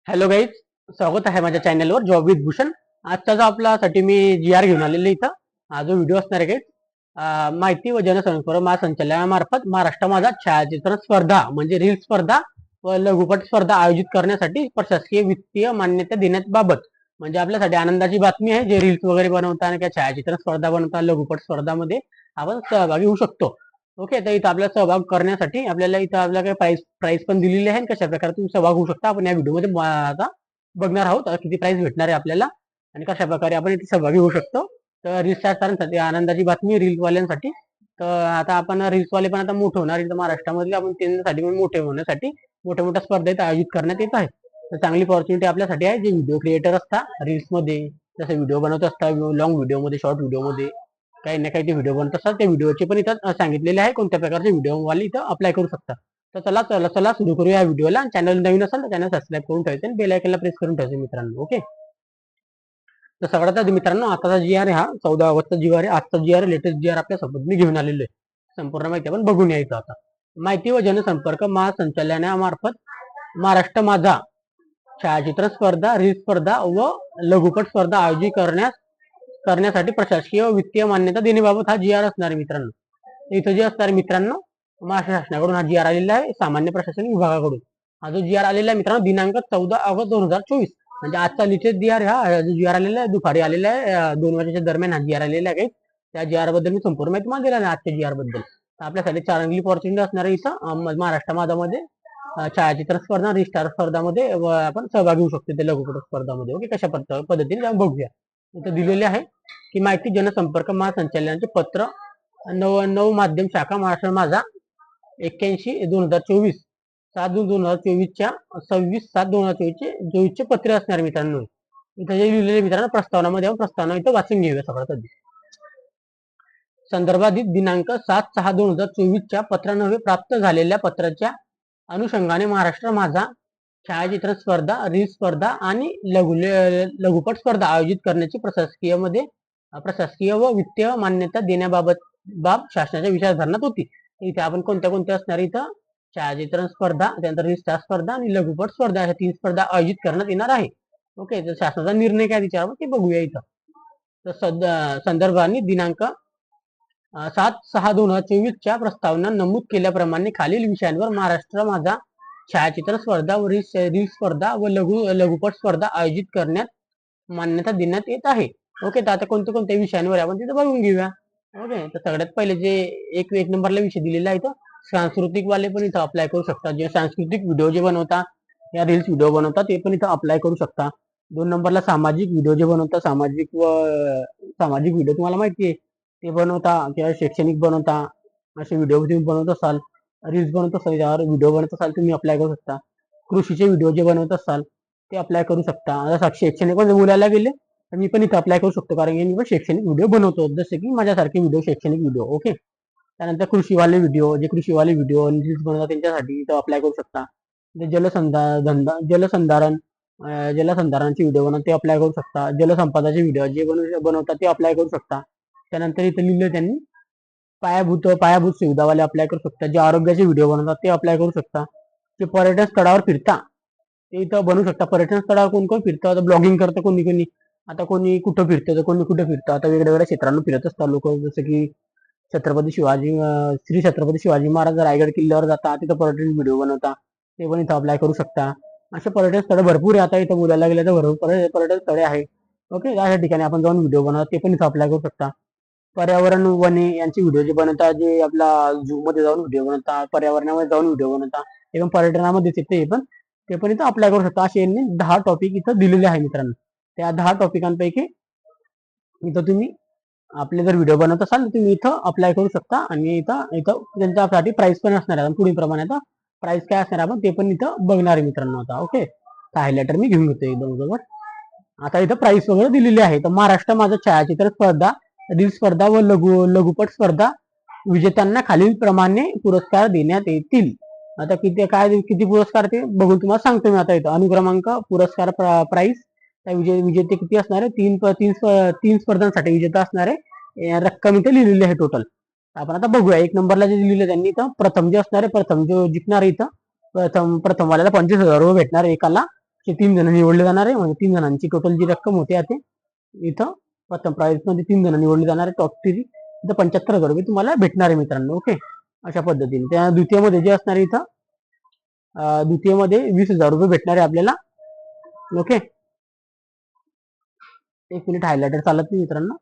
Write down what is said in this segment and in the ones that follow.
Hello guys, स्वागत आहे माझ्या चॅनलवर जॉब विथ भूषण. आजचा जो आपल्यासाठी मी GR घेऊन आलेलो इथं. हा जो व्हिडिओ असणार आहे माहिती व जनसंपर्क महासंचालनामार्फत महाराष्ट्र माझा छायाचित्रण स्पर्धा म्हणजे रील स्पर्धा व लघुपट स्पर्धा आयोजित करण्यासाठी प्रशासकीय वित्तीय मान्यता देण्याबाबत म्हणजे आपल्यासाठी आनंदाची बातमी आहे. जे रील्स वगैरे बनवता किंवा छायाचित्रण स्पर्धा बनवता लघुपट स्पर्धामध्ये आपण सहभागी होऊ शकतो. ओके, तर इथं आपल्याला सहभाग करण्यासाठी आपल्याला इथं आपल्याला काही प्राइस पण दिलेली आहे. कशा प्रकारे तुम्ही सहभाग होऊ शकता आपण या व्हिडिओमध्ये आता बघणार आहोत. किती प्राइस भेटणार आहे आपल्याला आणि कशा प्रकारे आपण इथे सहभागी होऊ शकतो. तर रील्स स्टार्टसाठी आनंदाची बातमी रील्सवाल्यांसाठी. तर आता आपण रील्सवाले पण आता मोठे होणार इथं महाराष्ट्रामध्ये. आपण त्यांच्यासाठी पण मोठे होण्यासाठी मोठ्या मोठ्या स्पर्धा इथं आयोजित करण्यात येत आहेत. तर चांगली ऑपॉर्च्युनिटी आपल्यासाठी आहे. जे व्हिडिओ क्रिएटर असतात रील्समध्ये, जसे व्हिडिओ बनवत असतात लॉंग व्हिडिओमध्ये, शॉर्ट व्हिडिओमध्ये काही ना काही ते व्हिडिओ बनत असतात. त्या व्हिडिओचे पण इथं सांगितलेले आहे कोणत्या प्रकारचे व्हिडिओ वाले इथं अप्लाय करू शकतात. तर चला चला चला सुरू करूया या व्हिडिओला. चॅनल नवीन असेल तर चॅनल सबस्क्राईब करून ठेवायचं आणि बेल आयकनला प्रेस करून ठेवायचं मित्रांनो. ओके, तर सगळ्यात आधी मित्रांनो आताचा GR आहे हा 14 ऑगस्टचा GR आहे. आजचा GR लेटेस्ट GR आपल्यासोबत मी घेऊन आलेलो आहे. संपूर्ण माहिती आपण बघून यायचं आता. माहिती व जनसंपर्क महासंचालनामार्फत महाराष्ट्र माझा छायाचित्र स्पर्धा, रील स्पर्धा व लघुपट स्पर्धा आयोजित करण्यासाठी प्रशासकीय व वित्तीय मान्यता देण्याबाबत हा GR असणार आहे मित्रांनो. इथं जे असणार मित्रांनो महाराष्ट्र शासनाकडून हा GR आलेला आहे सामान्य प्रशासन विभागाकडून. हा जो GR आलेला आहे मित्रांनो दिनांक 14 ऑगस्ट 2024 म्हणजे आजचा लेटेस्ट GR हा जो GR आलेला आहे दुपारी आलेला आहे 2 वाजेच्या दरम्यान हा GR आलेला आहे. त्या GR बद्दल मी संपूर्ण माहिती मला दिला नाही आजच्या GR बद्दल. आपल्यासाठी चांगली ऑपॉर्च्युनिटी असणार आहे इथं महाराष्ट्र माझामध्ये छायाचित्र स्पर्धा रिस्टार स्पर्धामध्ये आपण सहभागी होऊ शकतो. ते लघुपट स्पर्धामध्ये. ओके, कशा पद्धतीने आपण बघूया. इथं दिलेले आहे की माहिती जनसंपर्क महासंचालनाचे पत्र 9 माध्यम शाखा महाराष्ट्र माझा 81/2024 7/2024च्या 26/7/2024 पत्र असणार मित्रांनो. इथं जे लिहिलेले मित्रांनो प्रस्तावनामध्ये प्रस्तावना इथं वाचून घेऊया सगळ्यात आधी. संदर्भात दिनांक 7/6/2024च्या पत्रान्वये प्राप्त झालेल्या पत्राच्या अनुषंगाने महाराष्ट्र माझा छायाचित्र स्पर्धा, रील स्पर्धा आणि लघुपट स्पर्धा आयोजित करण्याची प्रशासकीय व वित्तीय मान्यता देण्याबाबत शासनाच्या विचारधारणात होती. इथे आपण कोणत्या कोणत्या असणार इथं छायाचित्रण स्पर्धा, त्यानंतर रील स्टार स्पर्धा आणि लघुपट स्पर्धा ह्या 3 स्पर्धा आयोजित करण्यात येणार आहे. ओके, तर शासनाचा निर्णय काय विचारावं ते बघूया इथं. तर संदर्भाने दिनांक 7/6/2024च्या प्रस्तावना नमूद केल्याप्रमाणे खालील विषयांवर महाराष्ट्र माझा छायाचित्र स्पर्धा व रील स्पर्धा व लघुपट स्पर्धा आयोजित करण्यात मान्यता देण्यात येत आहे. ओके, तर आता कोणत्या कोणत्या विषयांवर आपण तिथं बघून घेऊया. ओके, तर सगळ्यात पहिले जे एक नंबरला विषय दिलेला आहे सांस्कृतिक वाले पण इथं अप्लाय करू शकतात. जे सांस्कृतिक व्हिडिओ जे बनवता या रील्स व्हिडिओ बनवतात ते पण इथं अप्लाय करू शकता. 2 नंबरला सामाजिक व्हिडिओ जे बनवतात सामाजिक व्हिडिओ तुम्हाला माहिती आहे ते बनवता किंवा शैक्षणिक बनवता असे व्हिडिओ तुम्ही बनवत असाल, रील्स बनवत असाल, यावर व्हिडिओ बनवत असाल तुम्ही अप्लाय करू शकता. कृषीचे व्हिडिओ जे बनवत असाल ते अप्लाय करू शकता. जसं शैक्षणिक पण बोलायला गेले तर मी पण इथं अप्लाय करू शकतो कारण की मी पण शैक्षणिक व्हिडिओ बनवतो जसे की माझ्यासारखे व्हिडिओ शैक्षणिक व्हिडिओ. ओके, त्यानंतर कृषीवाले व्हिडिओ रील्स बनवतात त्यांच्यासाठी इथं अप्लाय करू शकता. जलसंधारणचे व्हिडिओ बनवतात ते अप्लाय करू शकता. जलसंपदाचे व्हिडिओ जे बनवतात ते अप्लाय करू शकता. त्यानंतर इथं लिहिलं त्यांनी पायाभूत सुविधावाले अप्लाय करू शकता. जे आरोग्याचे व्हिडिओ बनवतात ते अप्लाय करू शकता. जे पर्यटन स्थळावर फिरता ते इथं बनवू शकता. पर्यटन स्थळावर कोण कोण फिरतं, ब्लॉगिंग करतं कोणी आता कोणी कुठं फिरतं तर कोणी कुठं फिरतं. आता वेगवेगळ्या क्षेत्रांना फिरत असतात लोक. जसं की श्री छत्रपती शिवाजी महाराज रायगड किल्ल्यावर जाता तिथं पर्यटन व्हिडिओ बनवता ते पण इथं अप्लाय करू शकता. असे पर्यटन स्थळ भरपूर आहे. आता इथं बोलायला गेलं तर भरपूर पर्यटन स्थळे आहे. ओके, या ठिकाणी आपण जाऊन व्हिडिओ बनवतात ते पण इथं अप्लाय करू शकता. पर्यावरण वने यांचे व्हिडिओ जे बनवतात, जे आपला झू मध्ये जाऊन व्हिडिओ बनवतात, पर्यावरणामध्ये जाऊन व्हिडिओ बनवतात ते पण पर्यटनामध्ये येते ते पण इथं अप्लाय करू शकता. असे यांनी 10 टॉपिक इथं दिलेले आहे मित्रांनो. त्या 10 टॉपिकांपैकी इथं तुम्ही आपले जर व्हिडिओ बनवत असाल तर तुम्ही इथं अप्लाय करू शकता. आणि इथं त्यांच्यासाठी प्राइस पण असणार आहे. पुढील प्रमाणे आता प्राइस काय असणार आपण ते पण इथं बघणार आहे मित्रांनो आता. ओके, हायलायटर मी घेऊन घेतो एकदम जवळ. आता इथं प्राइस वगैरे दिलेली आहे. तर महाराष्ट्र माझा छायाचित्र स्पर्धा, रील स्पर्धा व लघुपट स्पर्धा विजेत्यांना खालील प्रमाणे पुरस्कार देण्यात येतील. आता किती पुरस्कार ते बघून तुम्हाला सांगतो मी आता. इथं अनुक्रमांक पुरस्कार प्राइस विजेते किती असणार आहे. तीन स्पर्धांसाठी विजेता असणार आहे. रक्कम इथे लिहिलेली आहे टोटल. आपण आता बघूया. 1 नंबरला जे लिहिलं त्यांनी इथं प्रथम जे असणार आहे, प्रथम जो जिंकणार इथं प्रथम वाल्याला 25,000 रुपये भेटणार एकाला. 3 जण निवडले जाणार आहे. म्हणजे 3 जणांची टोटल जी रक्कम होते आता इथं प्रथम प्राइज मध्ये 3 जण निवडले जाणार आहे. टॉप 3 इथं 75,000 रुपये तुम्हाला भेटणार आहे मित्रांनो. ओके, अशा पद्धतीने. त्या द्वितीयमध्ये जे असणार आहे इथं द्वितीयमध्ये 20,000 रुपये भेटणार आहे आपल्याला. ओके, एक मिनिट हायलायटर चालत नाही मित्रांनो.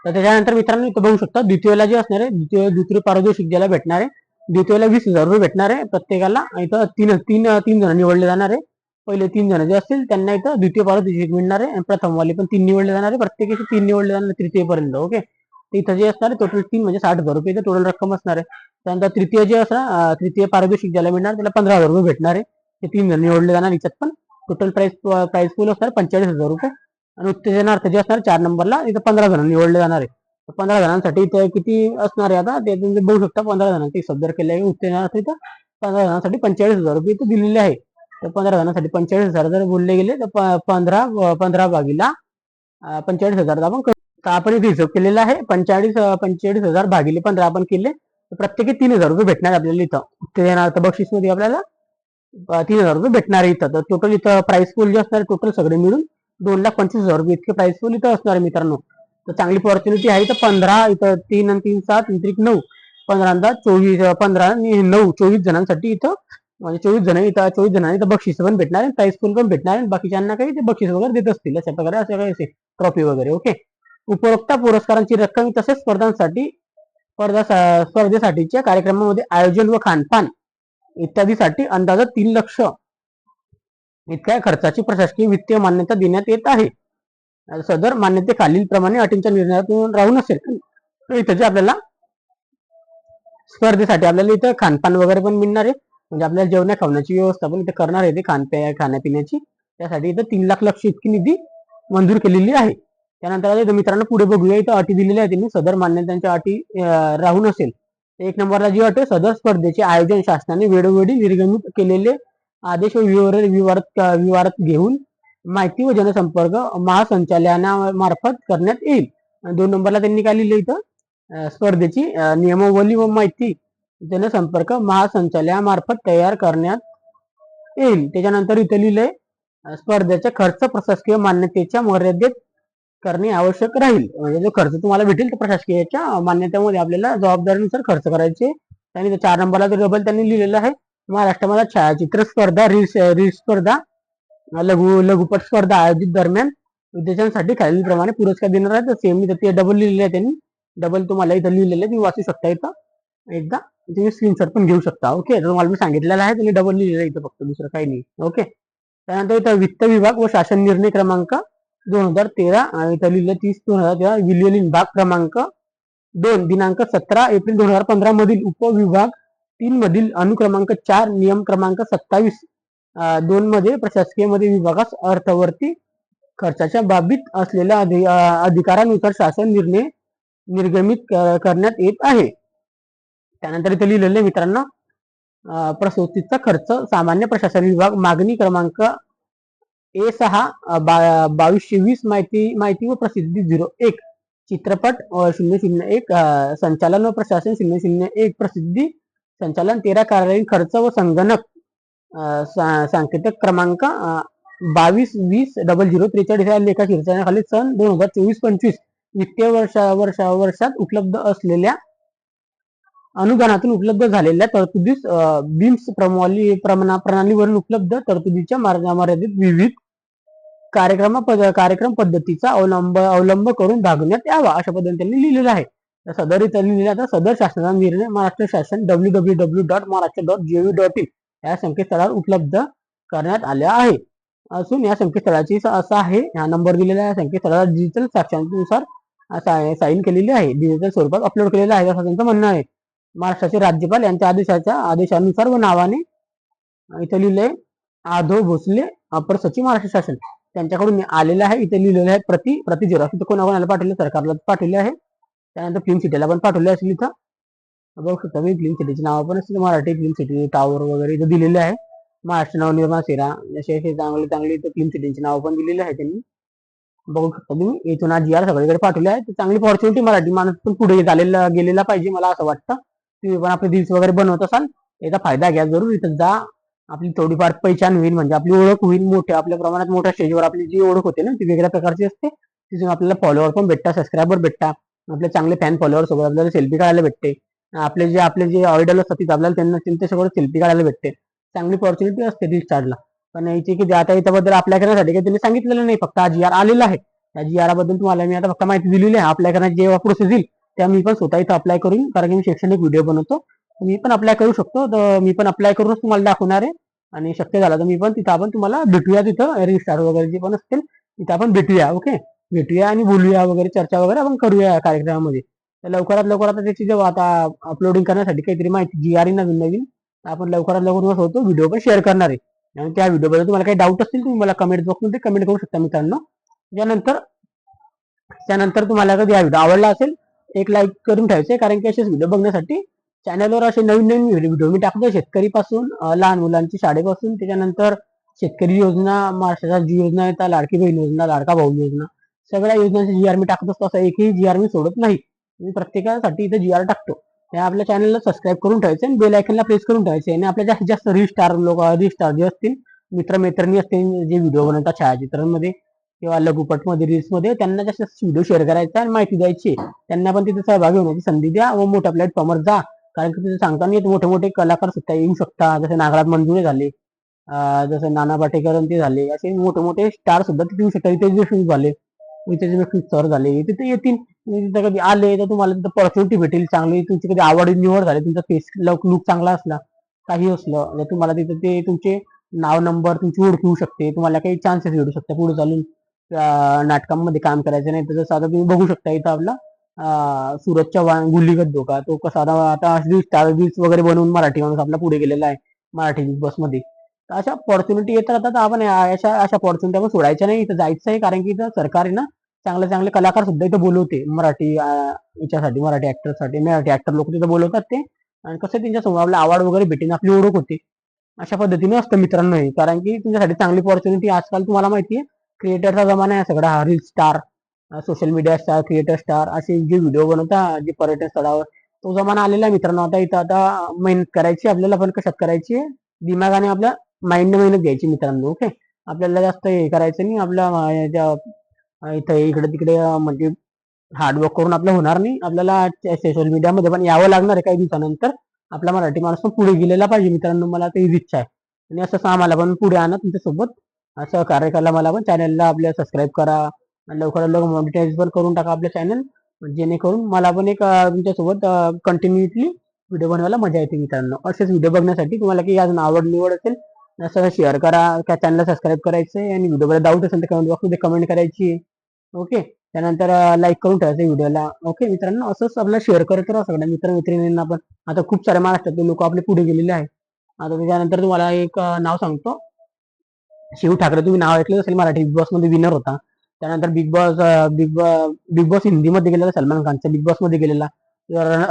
तर त्याच्यानंतर मित्रांनो इथं बघू शकता द्वितीयला जे असणार आहे द्वितीय पारितोषिक ज्याला भेटणार आहे द्वितीयला 20,000 रुपये भेटणार आहे प्रत्येकाला. इथं तीन तीन तीन जण निवडले जाणार आहे. पहिले 3 जण जे असतील त्यांना इथं द्वितीय पारितोषिक मिळणार आहे. प्रथमवाले पण 3 निवडले जाणार आहे. प्रत्येकाचे 3 निवडले जाणार तृतीयपर्यंत. ओके, इथं जे असणार आहे टोटल 3 म्हणजे 60,000 रुपये इथं टोटल रक्कम असणार आहे. त्यानंतर तृतीय जे असणार तृतीय पारितोषिक ज्याला मिळणार त्याला 15,000 रुपये भेटणार आहे. ते 3 जण निवडले जाणार. याच्यात पण टोटल प्राइस पूल असणार 45,000 रुपये. आणि उत्तेजनार्थ जे असणार 4 नंबरला इथं 15 जण निवडले जाणार आहे. 15 जणांसाठी इथं किती असणार आहे आता ते तुम्ही बघू शकता. 15 जणांची सदर केले आहे उत्तेजनार्थ इथं 15 जणांसाठी 45,000 रुपये इथं दिलेले आहे. तर 15 जणांसाठी 45,000 जर बोलले गेले तर 15 भागीला 45,000 आपण तर आपण इथे हिशोब केलेला आहे. 45,000 भागिले 15 आपण केले तर प्रत्येकी 3,000 रुपये भेटणार आपल्याला इथं उत्तेजनार्थ बक्षीस मध्ये आपल्याला 3,000 रुपये भेटणार आहे इथं. तर टोटल इथं प्राइस पूल जे असणार टोटल सगळे मिळून 2,25,000 रुपये इतके प्राइस पूल इथं असणार आहे मित्रांनो. तर चांगली ऑपॉर्च्युनिटी आहे. तर 15 इथं 3 आणि 3 7 9 15 24 15 आणि 9 24 जणांसाठी इथं म्हणजे 24 जण इथं 24 जणांना इथं बक्षीस पण भेटणार आहे. प्राइस पूल पण भेटणार आहे. बाकीच्यांना काही ते बक्षीस वगैरे देत असतील अशा प्रकारे असे काही ट्रॉफी वगैरे. ओके, उपरोक्त पुरस्कारांची रक्कम तसेच स्पर्धेसाठीच्या कार्यक्रमामध्ये आयोजन व खानपान इत्यादीसाठी अंदाजे 3 लाख इतक्या खर्चाची प्रशासकीय वित्तीय मान्यता देण्यात येत आहे. सदर मान्यते खालील प्रमाणे अटींच्या निर्णयातून राहून असेल. इथं जे आपल्याला स्पर्धेसाठी आपल्याला इथं खानपान वगैरे पण मिळणार आहे. म्हणजे आपल्याला जेवणा खावण्याची व्यवस्था पण इथे करणार आहे ते खाण्यापिण्याची. त्यासाठी इथं 3 लाख इतकी निधी मंजूर केलेली आहे. त्यानंतर मित्रांनो पुढे बघूया. इथं अटी दिलेल्या आहेत त्यांनी सदर मान्यतांच्या अटी राहून असेल. 1 नंबरला जी अट आहे सदर स्पर्धेचे आयोजन शासनाने वेळोवेळी निर्गमित केलेले आदेश व विवारात घेऊन माहिती व जनसंपर्क महासंचालनामार्फत करण्यात येईल. 2 नंबरला त्यांनी काय लिहिलं इथं स्पर्धेची नियमावली व माहिती जनसंपर्क महासंचालनामार्फत तयार करण्यात येईल. त्याच्यानंतर इथं लिहिलंय स्पर्धेचा खर्च प्रशासकीय मान्यतेच्या मर्यादेत करणे आवश्यक राहील. म्हणजे जो खर्च तुम्हाला भेटेल तर प्रशासकीयच्या मान्यतेमध्ये आपल्याला जबाबदारीनुसार खर्च करायचे. आणि 4 नंबरला डबल त्यांनी लिहिलेलं आहे महाराष्ट्रामध्ये छायाचित्र स्पर्धा रील स्पर्धा लघुपट स्पर्धा आयोजित दरम्यान विद्यार्थ्यांसाठी खालीलप्रमाणे पुरस्कार देणार आहे. तर सेम ते डबल लिहिलेले आहे त्यांनी. डबल तुम्हाला इथं लिहिलेलं आहे तुम्ही वाचू शकता. इथं एकदा तुम्ही स्क्रीनशॉट पण घेऊ शकता. ओके, तुम्हाला मी सांगितलेलं आहे त्यांनी डबल लिहिलेलं आहे इथं फक्त दुसरं काही नाही. ओके, त्यानंतर इथं वित्त विभाग व शासन निर्णय क्रमांक 2013 इथं लिहिलं 30/2013 विलियन भाग क्रमांक 2 दिनांक 17 एप्रिल 2015 मधील उपविभाग 3 मधील अनुक्रमांक 4 नियम क्रमांक 27 2 मध्ये प्रशासकीय मध्ये विभागास अर्थवर्ती खर्चाच्या बाबतीत असलेल्या अधिकारानुसार शासन निर्णय निर्गमित करण्यात येत आहे. त्यानंतर इथे लिहिलेले मित्रांनो प्रसूतीचा खर्च सामान्य प्रशासन विभाग मागणी क्रमांक A6 2220 माहिती व प्रसिद्धी 01 चित्रपट 001 संचालन व प्रशासन 001 प्रसिद्धी संचालन 13 कार्यालयीन खर्च व संगणक सांकेतिक क्रमांक 22200043 या लेखा शीर्षकाखाली सन 2024-25 वित्तीय वर्षात उपलब्ध असलेल्या अनुदानातून उपलब्ध झालेल्या तरतुदीस बीम्स प्रणालीवरून उपलब्ध तरतुदीच्या मर्यादित विविध कार्यक्रम पद्धतीचा अवलंब करून भागवण्यात यावा अशा पद्धतीने त्यांनी लिहिलेलं आहे. सदर इथं लिहिलेला सदर शासनाचा निर्णय महाराष्ट्र शासन www.maharashtra.gov.in या संकेतस्थळावर उपलब्ध करण्यात आल्या आहे. असून या संकेतस्थळाची असा आहे हा नंबर दिलेला आहे. संकेतस्थळाला डिजिटल साक्षरतेनुसार साईन केलेली आहे. डिजिटल स्वरूपात अपलोड केलेला आहे असं त्यांचं म्हणणं आहे. महाराष्ट्राचे राज्यपाल यांच्या आदेशानुसार व नावाने इथे लिहिले आधो भोसले अपर सचिव महाराष्ट्र शासन त्यांच्याकडून आलेलं आहे. इथे लिहिलेलं आहे प्रति झेरॉक्स इथं कोणाकोणाला पाठवले सरकारला पाठवले आहे. त्यानंतर फिल्म सिटीला पण पाठवले असेल. इथं बघू शकता मी फिल्म सिटीची नावं पण असतील मराठी फिल्म सिटी टावर वगैरे इथं दिलेले आहे. महाराष्ट्र नवनिर्माण सेना असे चांगले इथं फिल्म सिटीची नावं पण दिलेली आहे त्यांनी. बघू शकता तुम्ही इथून आज GR सगळीकडे पाठवले आहे. चांगली ऑपॉर्च्युनिटी मराठी माणूस पण पुढे गेलेला पाहिजे मला असं वाटतं. तुम्ही पण आपले रील्स वगैरे बनवत असाल याचा फायदा घ्या जरूर. इथं जा आपली थोडीफार पहिचान होईल, म्हणजे आपली ओळख होईल, मोठ्या आपल्या प्रमाणात मोठ्या स्टेजवर आपली जी ओळख होते ना ती वेगळ्या प्रकारची असते. तिथून आपल्याला फॉलोअर पण भेटतात, सबस्क्रायबर भेटतात, आपले चांगले फॅन फॉलोअर सोबत आपल्याला सेल्फी काढायला भेटते. आपले जे ऑयडल असतात तिथे आपल्याला त्यांच्यासोबत सेल्फी काढायला भेटते. चांगली अपॉर्च्युनिटी असते रिस्टार्टला. पण याची की आता याच्याबद्दल अप्लाय करण्यासाठी काही त्यांनी सांगितलेलं नाही, फक्त हा GR आलेला आहे. त्या GR बद्दल तुम्हाला मी आता फक्त माहिती दिलेली आहे. अप्लाय करण्याची जेव्हा प्रोसेस येईल त्या मी पण स्वतः इथं अप्लाय करून, कारण की मी शैक्षणिक व्हिडिओ बनवतो, मी पण अप्लाय करू शकतो. तर मी पण अप्लाय करूनच तुम्हाला दाखवणार आहे. आणि शक्य झालं तर मी पण तिथं आपण तुम्हाला भेटूया, तिथं रजिस्ट्रार वगैरे जे पण असतील तिथं आपण भेटूया. ओके, भेटूया आणि बोलूया वगैरे, चर्चा वगैरे आपण करूया या कार्यक्रमामध्ये. तर लवकरात लवकर आता त्याची जेव्हा आता अपलोडिंग करण्यासाठी काहीतरी माहिती GR नवीन नवीन आपण लवकरात लवकर होतो व्हिडिओ पण शेअर करणार आहे. आणि त्या व्हिडिओबद्दल तुम्हाला काही डाऊट असतील तुम्ही मला कमेंट बॉक्समध्ये कमेंट करू शकता मित्रांनो. त्यानंतर त्यानंतर तुम्हाला कधी हा व्हिडिओ आवडला असेल एक लाईक करून ठेवायचे, कारण की असेच व्हिडिओ बघण्यासाठी चॅनलवर असे नवीन नवीन व्हिडिओ मी टाकतो, शेतकरीपासून लहान मुलांची शाळेपासून, त्याच्यानंतर शेतकरी योजना, महाराष्ट्राच्या जी योजना येतात, लाडकी बहीण योजना, लाडका भाऊ योजना, सगळ्या योजनांचे GR मी टाकत असतो. असं एकही GR मी सोडत नाही, मी प्रत्येकासाठी इथे GR टाकतो. त्या आपल्या चॅनलला सबस्क्राईब करून ठेवायचे आणि बेल आयकनला प्रेस करून ठेवायचे. आणि आपल्या जास्तीत जास्त रीस्टार जे असतील, मित्रमैत्रिणी असतील जे व्हिडिओ बनवतात छायाचित्रांमध्ये किंवा लघुपटमध्ये, रील्समध्ये, त्यांना जास्त व्हिडिओ शेअर करायचा आणि माहिती द्यायची. त्यांना पण तिथे सहभागी होण्याची संधी द्या व मोठ्या प्लॅटफॉर्मवर जा, कारण की तिथे सांगता नाही मोठे मोठे कलाकार सुद्धा येऊ शकतात. जसे नागराज मंजुळे झाले, जसे नाना पाटेकर ते झाले, असे मोठे मोठे स्टार सुद्धा तिथे येऊ शकतात. रितेश देशमुख झाले, रितेश देशमुख सर झाले, तिथे येतील. तिथे कधी आले तर तुम्हाला तिथे ऑपॉर्च्युनिटी भेटेल चांगली. तुमची कधी आवड निवड झाली, तुमचा फेस लुक चांगला असला, काही असलं तर तुम्हाला तिथे ते तुमचे नाव नंबर तुमची ओळख होऊ शकते. तुम्हाला काही चान्सेस भेटू शकतात पुढे चालून नाटकांमध्ये काम करायचं. नाही तर जसं आता तुम्ही बघू शकता इथं आपला सूरज चव्हाण गुल्लीगत धोका, तो कसा आता रील्स वगैरे बनवून मराठी माणूस आपला पुढे गेलेला आहे मराठी बिग बॉस मध्ये. तर अशा अपॉर्च्युनिटी येत राहतात. आपण अशा अशा अपॉर्च्युनिटी आपण सोडायच्या नाही, इथं जायचं आहे. कारण की इथं सरकार आहे ना चांगले चांगले कलाकार सुद्धा इथं बोलवते, मराठी याच्यासाठी, मराठी ऍक्टरसाठी, मराठी ऍक्टर लोक तिथं बोलवतात ते. आणि कसं त्यांच्यासमोर आपला आवाज वगैरे भेटेन, आपली ओळख होते. अशा पद्धतीने असतं मित्रांनो हे. कारण की तुमच्यासाठी चांगली अपॉर्च्युनिटी आजकाल तुम्हाला माहिती आहे, क्रिएटरचा जमाना आहे सगळा, हा reel star, social media star, creator star, असे जे व्हिडिओ बनवतात जे पर्यटन स्थळावर, तो जमाना आलेला आहे मित्रांनो. आता इथं आता मेहनत करायची आपल्याला, पण कशात करायची, दिमागाने आपल्या माइंडने मेहनत घ्यायची मित्रांनो. ओके, आपल्याला जास्त हे करायचं नाही, आपल्या इथं इकडे तिकडे म्हणजे हार्डवर्क करून आपलं होणार नाही. आपल्याला सोशल मीडियामध्ये पण यावं लागणार आहे काही दिवसानंतर. आपला मराठी माणूस पण पुढे गेलेला पाहिजे मित्रांनो, मला हीच इच्छा आहे. आणि असं आम्हाला पण पुढे आणा तुमच्यासोबत, असं कार्य करायला मला पण. चॅनलला आपल्या सबस्क्राईब करा, लवकरात लवकर मॉनिटाईज पण करून टाका आपल्या चॅनल, जेणेकरून मला पण एक तुमच्यासोबत कंटिन्युअसली व्हिडिओ बनवायला मजा येते मित्रांनो. असेच व्हिडिओ बघण्यासाठी तुम्हाला काही अजून आवड निवड असेल असं शेअर करा, त्या चॅनलला सबस्क्राईब करायचं आहे. आणि व्हिडिओमध्ये डाऊट असेल तर कमेंट बॉक्समध्ये कमेंट करायची. ओके, त्यानंतर लाईक करून ठेवायचं व्हिडिओला. ओके मित्रांनो, असंच आपल्याला शेअर करत राहा सगळ्या मित्रमैत्रिणींना पण. आता खूप सारे महाराष्ट्रातले लोक आपले पुढे गेलेले आहे. आता त्याच्यानंतर तुम्हाला एक नाव सांगतो, शिव ठाकरे, तुम्ही नाव ऐकलं असेल, मराठी बिग बॉस मध्ये विनर होता. त्यानंतर बिग बॉस हिंदीमध्ये गेलेला, सलमान खानच्या बिग बॉस मध्ये गेलेला,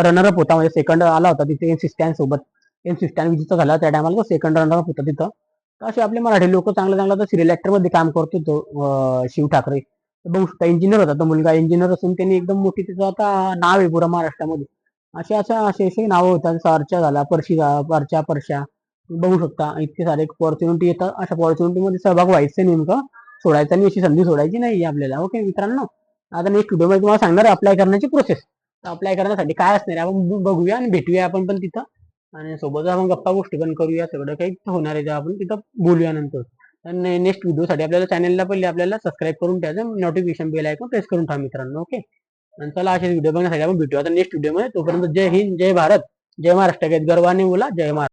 रनरअप होता, म्हणजे सेकंड आला होता तिथे MC स्टॅन सोबत. MC स्टॅन विजेता झाला त्या टायमाला, तो सेकंड रनरअप होता तिथं. तर असे आपले मराठी लोक चांगलं चांगलं सिरियल ऍक्टर मध्ये काम करतो तो शिव ठाकरे. बघू शकता, इंजिनियर होता तो मुलगा, इंजिनियर असून त्यांनी एकदम मोठी त्याचं आता नाव आहे पुरा महाराष्ट्रामध्ये. असे नाव होतात, सारच्या झाला, परशा, बघू शकता इतके सारे अपॉर्च्युनिटी येतात. अशा अपॉर्च्युनिटी मध्ये सहभाग व्हायचं नेमकं, सोडायचं नाही, अशी संधी सोडायची नाही आपल्याला. ओके मित्रांनो, आता नेक्स्ट व्हिडिओ मध्ये तुम्हाला सांगणार अप्लाय करण्याची प्रोसेस. अप्लाय करण्यासाठी काय असणार आहे आपण बघूया आणि भेटूया आपण पण तिथं. आणि सोबत आपण गप्पा गोष्टी पण करूया, सगळं काही होणार आहे आपण तिथं बोलूया नंतर. नेक्स्ट व्हिडिओसाठी आपल्याला चॅनलला पहिले आपल्याला सबस्क्राईब करून ठेवायचं, नोटिफिकेशन बेल आयकॉन प्रेस करून ठेवा मित्रांनो. ओके, आणि चला असे व्हिडिओ बघण्यासाठी आपण भेटूया आता नेक्स्ट व्हिडिओमध्ये. तोपर्यंत जय हिंद, जय भारत, जय महाराष्ट्र, गर्वाने बोला, जय महाराष्ट्र.